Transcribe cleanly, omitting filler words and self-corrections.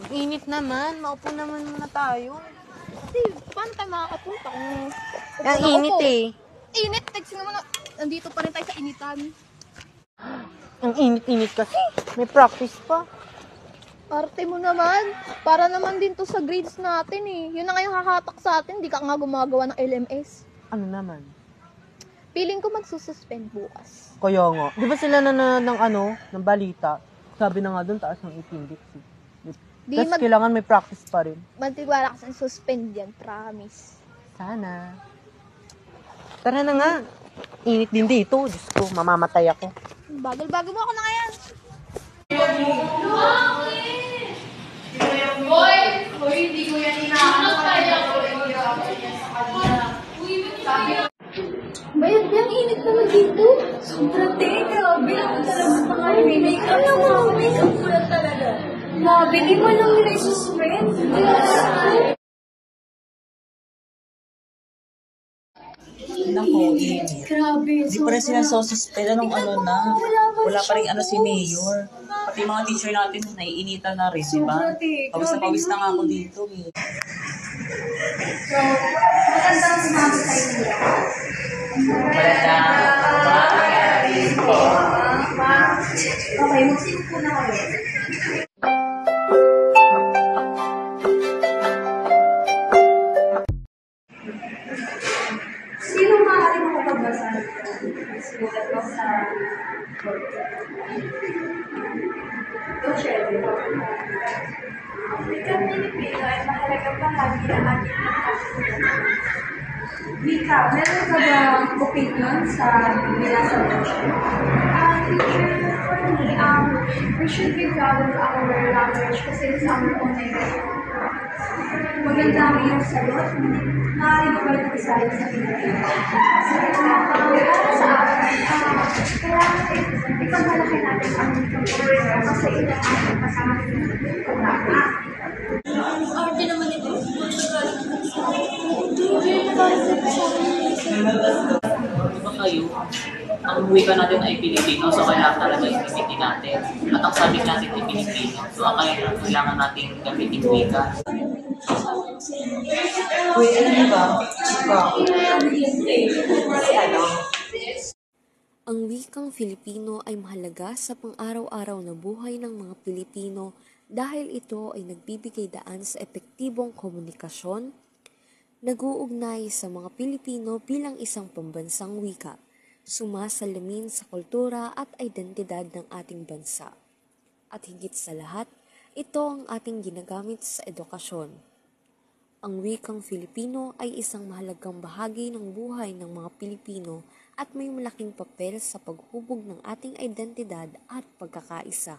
Init naman. Maupo naman muna tayo. Kasi, paano tayo makakapunta kung Ang init eh. Init, tignan mo na. Nandito pa rin tayo sa initan. Ang init-init kasi. May practice pa. Arte mo naman. Para naman din to sa grades natin eh. Yun na nga yung hakatak sa atin. Di ka nga gumagawa ng LMS. Ano naman? Feeling ko magsususpend bukas. Kaya nga. Di ba sila ng balita? Sabi na nga doon, taas ng appendix eh. Tapos kailangan may practice pa rin. Magtiwala ka sa suspend yan, promise. Sana. Tara na nga. Init din dito. Diyos ko, mamamatay ako. Bagal-bagal mo ako na ngayon. Boy, hindi ko yan inaano. Bayad yung init naman dito. Sobrang teka. Bilang ko talaga pangalan may makeup. Ano mo, makeup ko lang talaga. Mabili mo lang nila isuspend. Nako, init. Grabe. Hindi pa rin sila suspend. Anong wala pa rin si Mayor. Pati mga teacher natin, naiinitan na rin, di ba? Pawis na pawis na nga ako dito eh. So, magandang sinabi tayo nila. Okay, magsilip po na kayo. Sino maaari makapagbasa ng sulat ko sa Ang wikang Pilipino ay mahalagang bahagi ng ating pagkakasulat. Wika, meron ka ba opinion sa binasa mo? Teacher, for me, we should be proud of our language kasi it's our own language. Maganda ang iyong sagot. Maaari ko ba rin isali sa Pilipino? Para sa akin, kailangan ipagmalaki natin ang Pilipino kasi ito ang ating kasama ng programa. Arte naman ito. Diba kayo, ang wika natin ay Pilipino, so kailangan talaga gamitin natin. At ang sabik natin ay Pilipino, so kailangan natin gamitin wika. Uy, ano ba? Ang wikang Filipino ay mahalaga sa pang-araw-araw na buhay ng mga Pilipino dahil ito ay nagbibigay daan sa epektibong komunikasyon, nag-uugnay sa mga Pilipino bilang isang pambansang wika, sumasalamin sa kultura at identidad ng ating bansa. At higit sa lahat, ito ang ating ginagamit sa edukasyon. Ang wikang Filipino ay isang mahalagang bahagi ng buhay ng mga Pilipino at may malaking papel sa paghubog ng ating identidad at pagkakaisa.